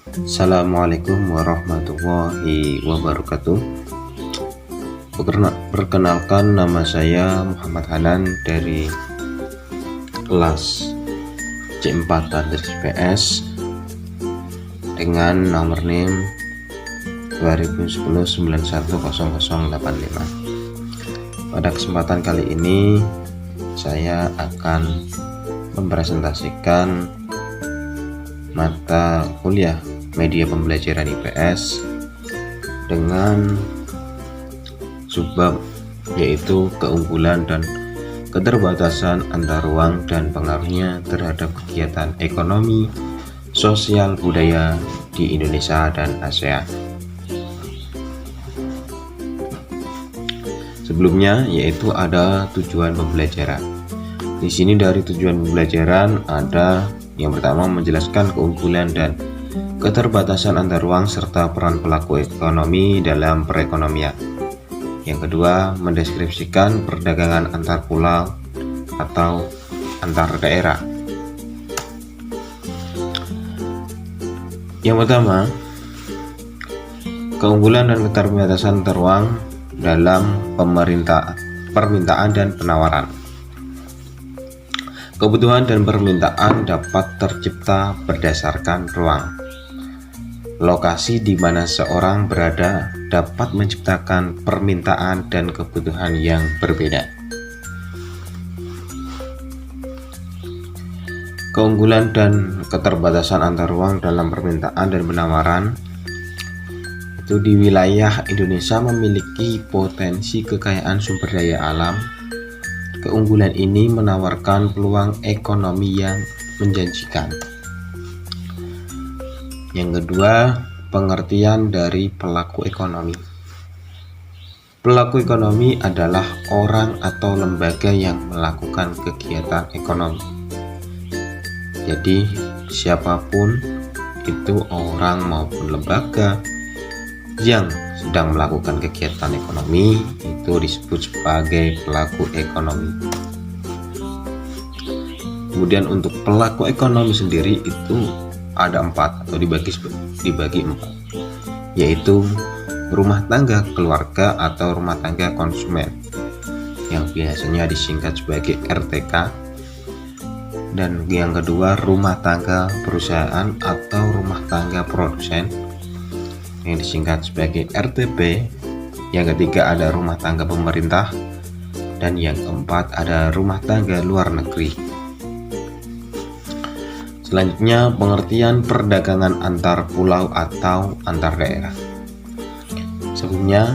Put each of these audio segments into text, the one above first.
Assalamualaikum warahmatullahi wabarakatuh. Perkenalkan, nama saya Muhammad Hanan dari kelas C4 IPS dengan nomor NIM 2010910085. Pada kesempatan kali ini saya akan mempresentasikan mata kuliah media pembelajaran IPS dengan subbab yaitu keunggulan dan keterbatasan antar ruang dan pengaruhnya terhadap kegiatan ekonomi, sosial, budaya di Indonesia dan ASEAN. Sebelumnya yaitu ada tujuan pembelajaran. Di sini dari tujuan pembelajaran ada yang pertama menjelaskan keunggulan dan keterbatasan antar ruang serta peran pelaku ekonomi dalam perekonomian. Yang kedua, mendeskripsikan perdagangan antar pulau atau antar daerah. Yang pertama, keunggulan dan keterbatasan antar ruang dalam permintaan dan penawaran. Kebutuhan dan permintaan dapat tercipta berdasarkan ruang. Lokasi di mana seorang berada dapat menciptakan permintaan dan kebutuhan yang berbeda. Keunggulan dan keterbatasan antar ruang dalam permintaan dan penawaran itu di wilayah Indonesia memiliki potensi kekayaan sumber daya alam. Keunggulan ini menawarkan peluang ekonomi yang menjanjikan. Yang kedua, pengertian dari pelaku ekonomi. Pelaku ekonomi adalah orang atau lembaga yang melakukan kegiatan ekonomi. Jadi, siapapun itu orang maupun lembaga yang sedang melakukan kegiatan ekonomi itu disebut sebagai pelaku ekonomi. Kemudian untuk pelaku ekonomi sendiri itu ada 4 atau dibagi 4, yaitu rumah tangga keluarga atau rumah tangga konsumen yang biasanya disingkat sebagai RTK, dan yang kedua rumah tangga perusahaan atau rumah tangga produsen yang disingkat sebagai RTP, yang ketiga ada rumah tangga pemerintah, dan yang keempat ada rumah tangga luar negeri. Selanjutnya, pengertian perdagangan antar pulau atau antar daerah. Sebelumnya,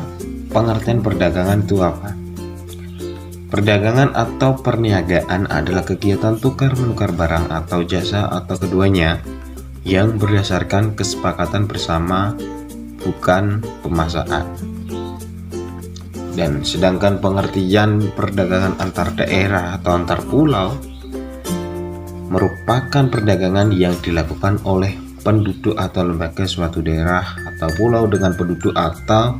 pengertian perdagangan itu apa? Perdagangan atau perniagaan adalah kegiatan tukar-menukar barang atau jasa atau keduanya yang berdasarkan kesepakatan bersama, bukan pemaksaan. Dan sedangkan pengertian perdagangan antar daerah atau antar pulau merupakan perdagangan yang dilakukan oleh penduduk atau lembaga suatu daerah atau pulau dengan penduduk atau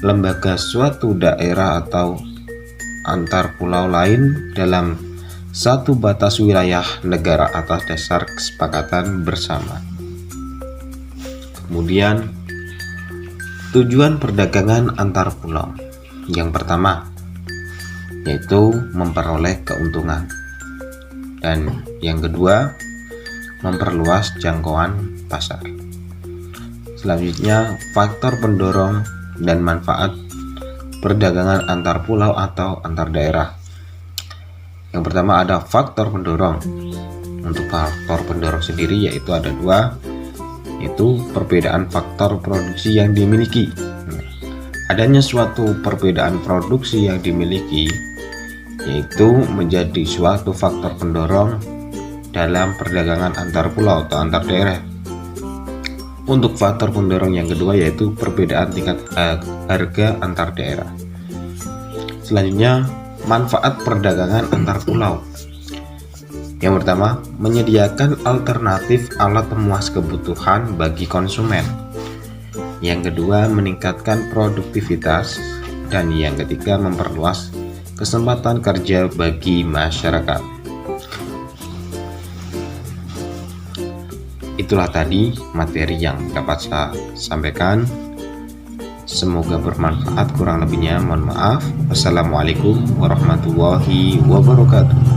lembaga suatu daerah atau antar pulau lain dalam satu batas wilayah negara atas dasar kesepakatan bersama. Kemudian, tujuan perdagangan antar pulau. Yang pertama, yaitu memperoleh keuntungan. Dan yang kedua, memperluas jangkauan pasar. Selanjutnya, faktor pendorong dan manfaat perdagangan antar pulau atau antar daerah. Yang pertama ada faktor pendorong. Untuk faktor pendorong sendiri yaitu ada 2, yaitu perbedaan faktor produksi yang dimiliki. Adanya suatu perbedaan produksi yang dimiliki yaitu menjadi suatu faktor pendorong dalam perdagangan antar pulau atau antar daerah. Untuk faktor pendorong yang kedua yaitu perbedaan tingkat harga antar daerah. Selanjutnya, manfaat perdagangan antar pulau. Yang pertama, menyediakan alternatif alat pemuas kebutuhan bagi konsumen. Yang kedua, meningkatkan produktivitas. Dan yang ketiga, memperluas kesempatan kerja bagi masyarakat. itulah tadi materi yang dapat saya sampaikan. Semoga bermanfaat, kurang lebihnya mohon maaf. Wassalamualaikum warahmatullahi wabarakatuh.